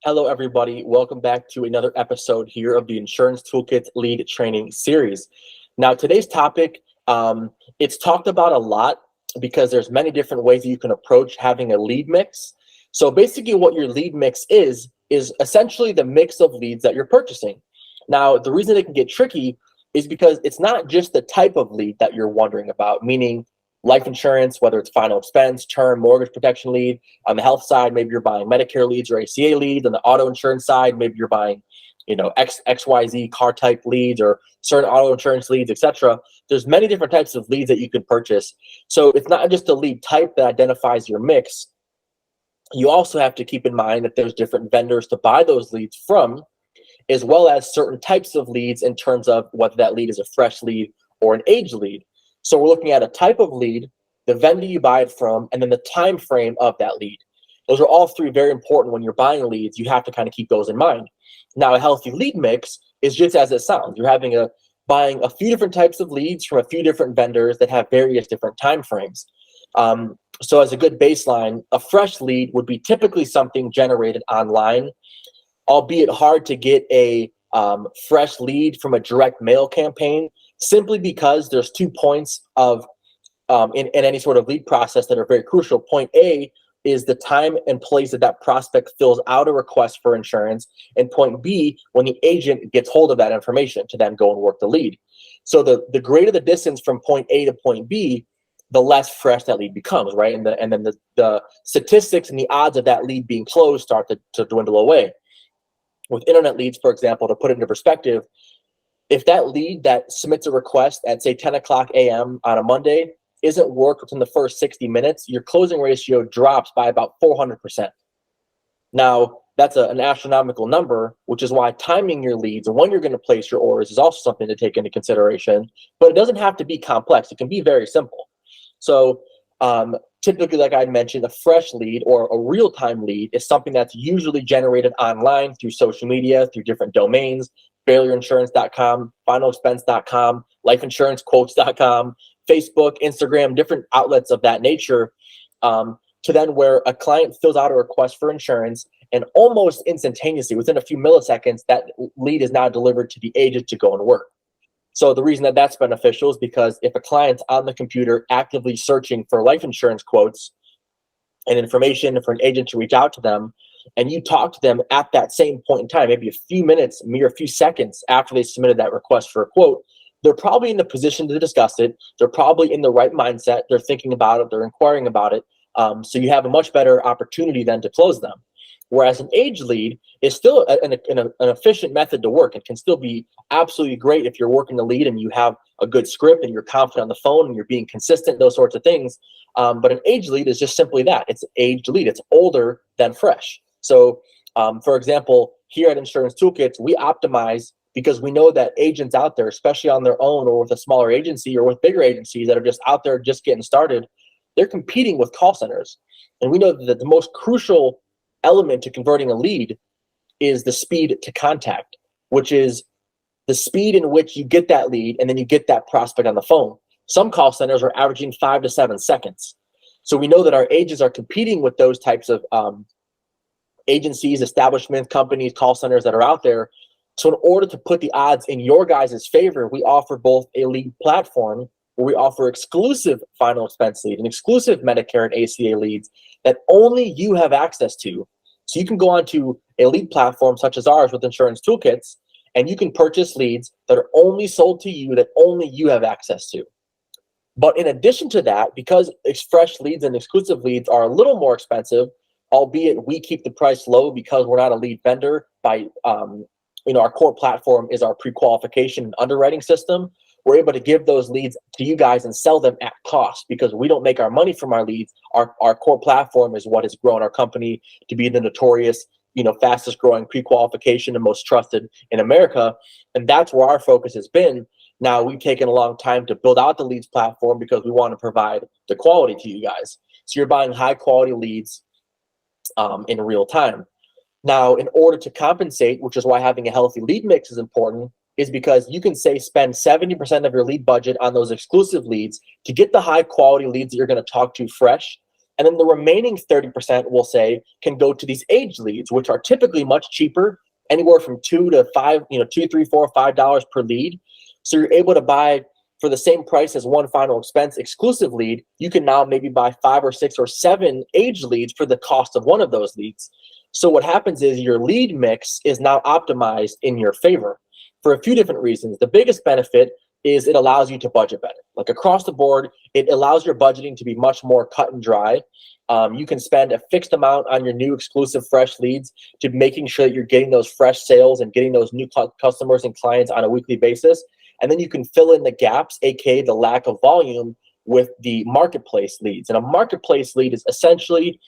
Hello, everybody. Welcome back to another episode here of the Insurance Toolkits Lead Training Series. Now, today's topic, it's talked about a lot because there's many different ways that you can approach having a lead mix. So basically what your lead mix is essentially the mix of leads that you're purchasing. Now, the reason it can get tricky is because it's not just the type of lead that you're wondering about, meaning life insurance, whether it's final expense, term, mortgage protection lead. On the health side, maybe you're buying Medicare leads or ACA leads. On the auto insurance side, maybe you're buying, XYZ car type leads or certain auto insurance leads, etc. There's many different types of leads that you can purchase. So it's not just the lead type that identifies your mix. You also have to keep in mind that there's different vendors to buy those leads from, as well as certain types of leads in terms of whether that lead is a fresh lead or an aged lead. So we're looking at a type of lead, the vendor you buy it from, and then the time frame of that lead. Those are all three very important when you're buying leads. You have to kind of keep those in mind. Now, a healthy lead mix is just as it sounds. You're buying a few different types of leads from a few different vendors that have various different time frames. So as a good baseline, a fresh lead would be typically something generated online, albeit hard to get a fresh lead from a direct mail campaign, simply because there's 2 points of in any sort of lead process that are very crucial. Point A is the time and place that prospect fills out a request for insurance, and point B, when the agent gets hold of that information to then go and work the lead. So the greater the distance from point A to point B, the less fresh that lead becomes, right? And then the statistics and the odds of that lead being closed start to dwindle away. With internet leads, for example, to put it into perspective, if that lead that submits a request at, say, 10 o'clock a.m. on a Monday isn't worked within the first 60 minutes, your closing ratio drops by about 400%. Now, that's an astronomical number, which is why timing your leads and when you're going to place your orders is also something to take into consideration. But it doesn't have to be complex. It can be very simple. So typically, like I mentioned, a fresh lead or a real-time lead is something that's usually generated online through social media, through different domains, failureInsurance.com, finalexpense.com, lifeinsurancequotes.com, Facebook, Instagram, different outlets of that nature, to then where a client fills out a request for insurance and almost instantaneously, within a few milliseconds, that lead is now delivered to the agent to go and work. So the reason that that's beneficial is because if a client's on the computer actively searching for life insurance quotes and information for an agent to reach out to them, and you talk to them at that same point in time, maybe a few minutes, a few seconds after they submitted that request for a quote, they're probably in the position to discuss it. They're probably in the right mindset. They're thinking about it. They're inquiring about it. So you have a much better opportunity then to close them. Whereas an aged lead is still an efficient method to work and can still be absolutely great if you're working the lead and you have a good script and you're confident on the phone and you're being consistent, those sorts of things. But an aged lead is just simply that. It's an aged lead. It's older than fresh. So, for example, here at Insurance Toolkits, we optimize because we know that agents out there, especially on their own or with a smaller agency or with bigger agencies that are just out there just getting started, they're competing with call centers. And we know that the most crucial element to converting a lead is the speed to contact, which is the speed in which you get that lead and then you get that prospect on the phone. Some call centers are averaging 5 to 7 seconds. So we know that our agents are competing with those types of agencies, establishments, companies, call centers that are out there. So in order to put the odds in your guys' favor, we offer both a lead platform where we offer exclusive final expense lead and exclusive Medicare and ACA leads that only you have access to. So you can go onto a lead platform such as ours with Insurance Toolkits, and you can purchase leads that are only sold to you, that only you have access to. But in addition to that, because fresh leads and exclusive leads are a little more expensive, albeit we keep the price low because we're not a lead vendor. By our core platform is our pre-qualification and underwriting system. We're able to give those leads to you guys and sell them at cost because we don't make our money from our leads. Our core platform is what has grown our company to be the notorious, fastest growing pre-qualification and most trusted in America. And that's where our focus has been. Now, we've taken a long time to build out the leads platform because we want to provide the quality to you guys. So you're buying high quality leads in real time. Now, in order to compensate, which is why having a healthy lead mix is important, is because you can spend 70% of your lead budget on those exclusive leads to get the high quality leads that you're going to talk to fresh, And then the remaining 30%, we'll say, can go to these age leads, which are typically much cheaper, anywhere from $2 to $5, $2, $3, $4, $5 per lead. So you're able to buy for the same price as one final expense exclusive lead. You can now maybe buy 5 or 6 or 7 age leads for the cost of one of those leads. So what happens is your lead mix is now optimized in your favor for a few different reasons. The biggest benefit is it allows you to budget better. Like across the board, it allows your budgeting to be much more cut and dry. You can spend a fixed amount on your new exclusive fresh leads to making sure that you're getting those fresh sales and getting those new customers and clients on a weekly basis. And then you can fill in the gaps, aka the lack of volume, with the marketplace leads. And a marketplace lead is essentially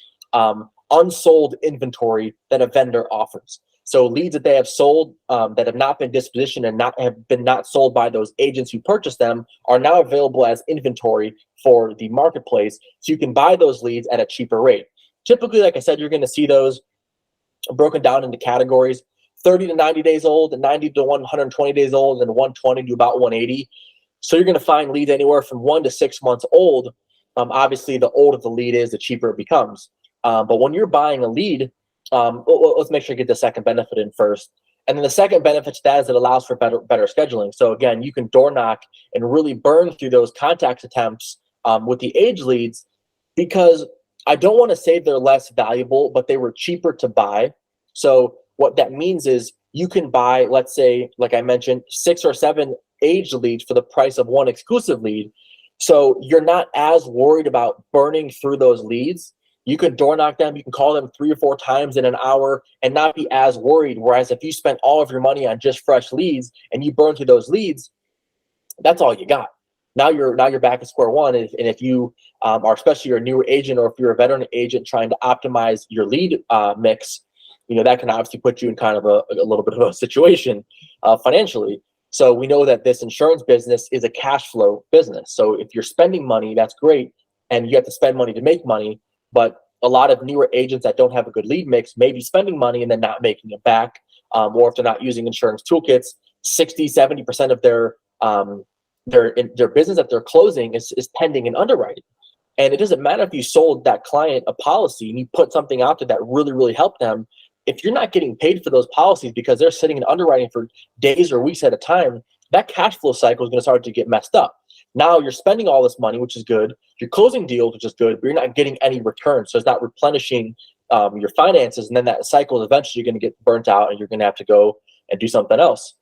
unsold inventory that a vendor offers. So leads that they have sold that have not been dispositioned and not sold by those agents who purchased them are now available as inventory for the marketplace. So you can buy those leads at a cheaper rate. Typically, like I said, you're going to see those broken down into categories: 30 to 90 days old, and 90 to 120 days old, and 120 to about 180. So you're going to find leads anywhere from 1 to 6 months old. Obviously, the older the lead is, the cheaper it becomes. But when you're buying a lead, let's make sure you get the second benefit in first. And then the second benefit to that is it allows for better scheduling. So again, you can door knock and really burn through those contact attempts with the age leads, because I don't want to say they're less valuable, but they were cheaper to buy. So what that means is you can buy, let's say, like I mentioned, 6 or 7 age leads for the price of one exclusive lead. So you're not as worried about burning through those leads. You can door knock them, you can call them 3 or 4 times in an hour and not be as worried. Whereas if you spent all of your money on just fresh leads and you burn through those leads, that's all you got. Now you're back at square one. And if you are, especially you're a newer agent, or if you're a veteran agent trying to optimize your lead mix, that can obviously put you in kind of a little bit of a situation financially. So we know that this insurance business is a cash flow business. So if you're spending money, that's great, and you have to spend money to make money. But a lot of newer agents that don't have a good lead mix may be spending money and then not making it back. Or if they're not using insurance toolkits, 60-70% of their business that they're closing is pending in underwriting. And it doesn't matter if you sold that client a policy and you put something out there that really, really helped them. If you're not getting paid for those policies because they're sitting in underwriting for days or weeks at a time, that cash flow cycle is going to start to get messed up. Now you're spending all this money, which is good. You're closing deals, which is good, but you're not getting any return. So it's not replenishing your finances. And then that cycle is eventually going to get burnt out and you're going to have to go and do something else.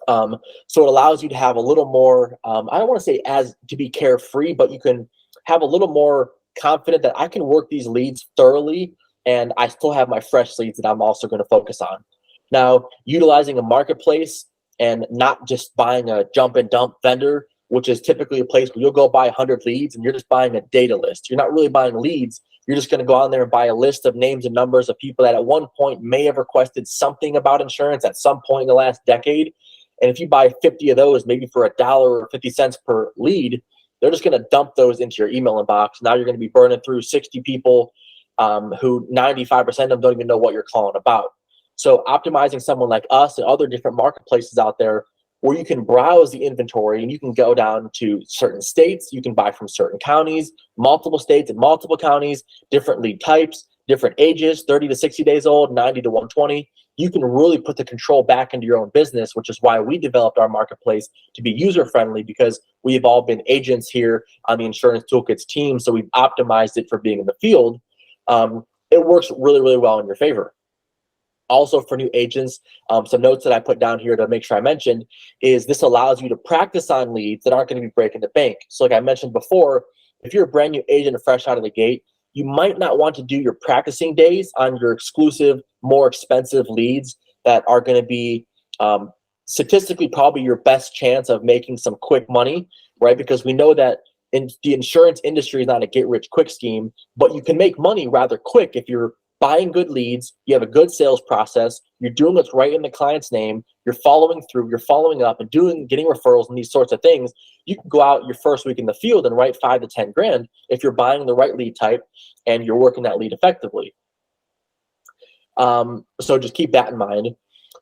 So it allows you to have a little more, I don't want to say to be carefree, but you can have a little more confident that I can work these leads thoroughly and I still have my fresh leads that I'm also going to focus on. Now, utilizing a marketplace and not just buying a jump and dump vendor, which is typically a place where you'll go buy 100 leads and you're just buying a data list. You're not really buying leads. You're just going to go on there and buy a list of names and numbers of people that at one point may have requested something about insurance at some point in the last decade. And if you buy 50 of those, maybe for $1 or 50 cents per lead, they're just going to dump those into your email inbox. Now you're going to be burning through 60 people who 95% of them don't even know what you're calling about. So optimizing someone like us and other different marketplaces out there where you can browse the inventory and you can go down to certain states, you can buy from certain counties, multiple states and multiple counties, different lead types, different ages, 30 to 60 days old, 90 to 120. You can really put the control back into your own business, which is why we developed our marketplace to be user-friendly, because we've all been agents here on the Insurance Toolkits team, so we've optimized it for being in the field. It works really, really well in your favor. Also for new agents, some notes that I put down here to make sure I mentioned is this allows you to practice on leads that aren't going to be breaking the bank. So like I mentioned before, if you're a brand new agent fresh out of the gate, you might not want to do your practicing days on your exclusive, more expensive leads that are going to be statistically probably your best chance of making some quick money, right? Because we know that in the insurance industry is not a get-rich-quick scheme, but you can make money rather quick if you're buying good leads, you have a good sales process, you're doing what's right in the client's name, you're following through, you're following up and getting referrals and these sorts of things. You can go out your first week in the field and write 5 to 10 grand if you're buying the right lead type and you're working that lead effectively. So just keep that in mind,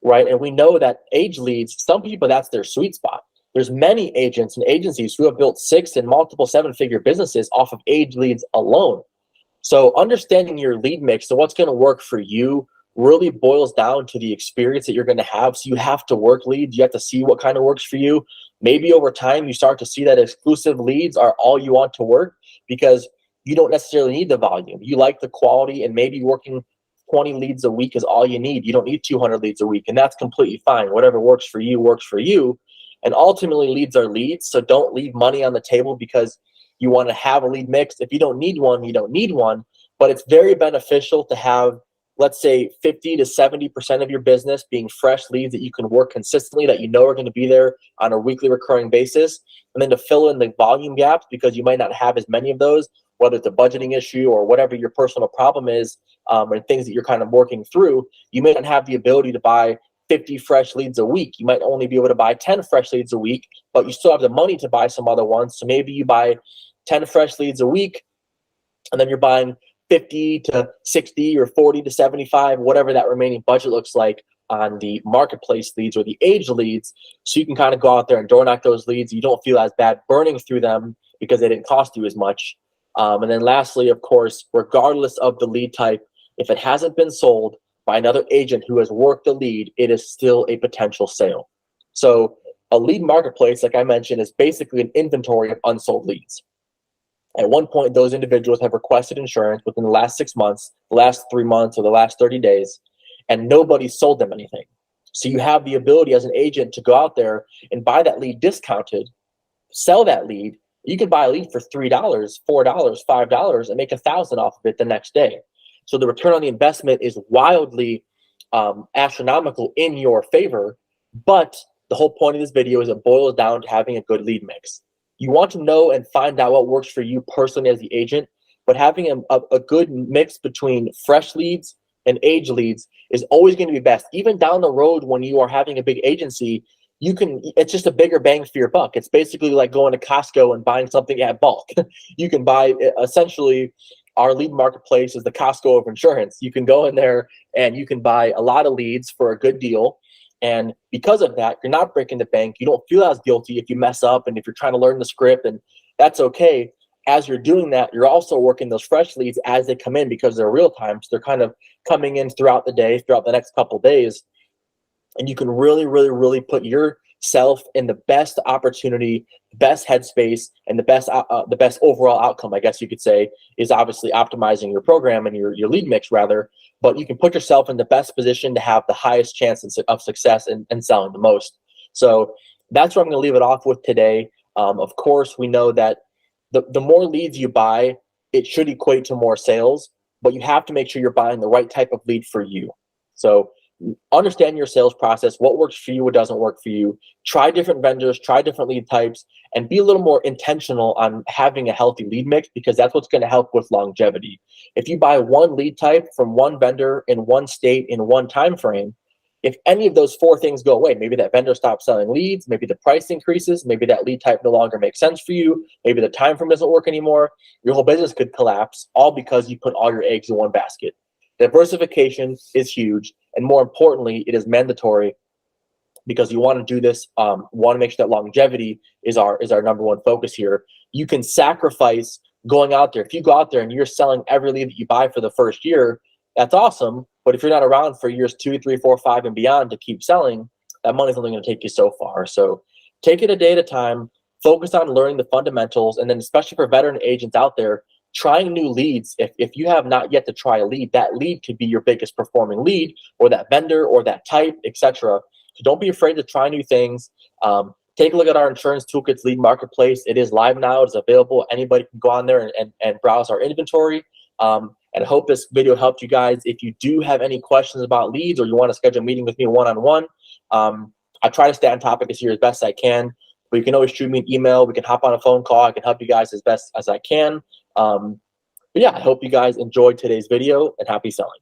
right? And we know that age leads, some people, that's their sweet spot. There's many agents and agencies who have built 6 and multiple 7-figure businesses off of age leads alone. So understanding your lead mix and what's going to work for you really boils down to the experience that you're going to have. So you have to work leads. You have to see what kind of works for you. Maybe over time you start to see that exclusive leads are all you want to work because you don't necessarily need the volume. You like the quality, and maybe working 20 leads a week is all you need. You don't need 200 leads a week, and that's completely fine. Whatever works for you works for you. And ultimately, leads are leads. So don't leave money on the table because you want to have a lead mix. If you don't need one, you don't need one. But it's very beneficial to have, let's say, 50 to 70% of your business being fresh leads that you can work consistently, that you know are going to be there on a weekly recurring basis. And then to fill in the volume gaps, because you might not have as many of those, whether it's a budgeting issue or whatever your personal problem is, or things that you're kind of working through, you may not have the ability to buy 50 fresh leads a week. You might only be able to buy 10 fresh leads a week, but you still have the money to buy some other ones. So maybe you buy 10 fresh leads a week, and then you're buying 50 to 60 or 40 to 75, whatever that remaining budget looks like on the marketplace leads or the age leads. So you can kind of go out there and door knock those leads. You don't feel as bad burning through them because they didn't cost you as much. And then lastly, of course, regardless of the lead type, if it hasn't been sold by another agent who has worked the lead, it is still a potential sale. So a lead marketplace, like I mentioned, is basically an inventory of unsold leads. At one point, those individuals have requested insurance within the last 6 months, the last 3 months, or the last 30 days, and nobody sold them anything. So you have the ability as an agent to go out there and buy that lead discounted, sell that lead. You can buy a lead for $3, $4, $5, and make $1,000 off of it the next day. So the return on the investment is wildly astronomical in your favor. But the whole point of this video is it boils down to having a good lead mix. You want to know and find out what works for you personally as the agent, but having a good mix between fresh leads and age leads is always going to be best. Even down the road when you are having a big agency, it's just a bigger bang for your buck. It's basically like going to Costco and buying something at bulk. You can buy, essentially, our lead marketplace is the Costco of insurance. You can go in there and you can buy a lot of leads for a good deal. And because of that, you're not breaking the bank. You don't feel as guilty if you mess up and if you're trying to learn the script, and that's okay. As you're doing that, you're also working those fresh leads as they come in because they're real time. So they're kind of coming in throughout the day, throughout the next couple of days. And you can really, really, really put yourself in the best opportunity, best headspace, and the best overall outcome, I guess you could say, is obviously optimizing your program and your lead mix rather. But you can put yourself in the best position to have the highest chance of success and selling the most. So that's where I'm going to leave it off with today. Of course, we know that the more leads you buy, it should equate to more sales, but you have to make sure you're buying the right type of lead for you. So understand your sales process, what works for you, what doesn't work for you. Try different vendors, try different lead types, and be a little more intentional on having a healthy lead mix, because that's what's going to help with longevity. If you buy one lead type from one vendor in one state in one time frame, if any of those 4 things go away, maybe that vendor stops selling leads, maybe the price increases, maybe that lead type no longer makes sense for you, maybe the time frame doesn't work anymore, your whole business could collapse, all because you put all your eggs in one basket. Diversification is huge, and more importantly, it is mandatory, because you want to do this. Want to make sure that longevity is our number one focus here. You can sacrifice going out there. If you go out there and you're selling every lead that you buy for the first year, that's awesome. But if you're not around for years 2, 3, 4, 5, and beyond to keep selling, that money's only going to take you so far. So take it a day at a time. Focus on learning the fundamentals, and then especially for veteran agents out there, trying new leads. If you have not yet to try a lead, that lead could be your biggest performing lead, or that vendor, or that type, etc. So don't be afraid to try new things. Take a look at our Insurance Toolkits lead marketplace. It is live now. It's available. Anybody can go on there and browse our inventory. And I hope this video helped you guys. If you do have any questions about leads, or you want to schedule a meeting with me one-on-one, I try to stay on topic this year as best I can. But you can always shoot me an email. We can hop on a phone call. I can help you guys as best as I can. But yeah, I hope you guys enjoyed today's video, and happy selling.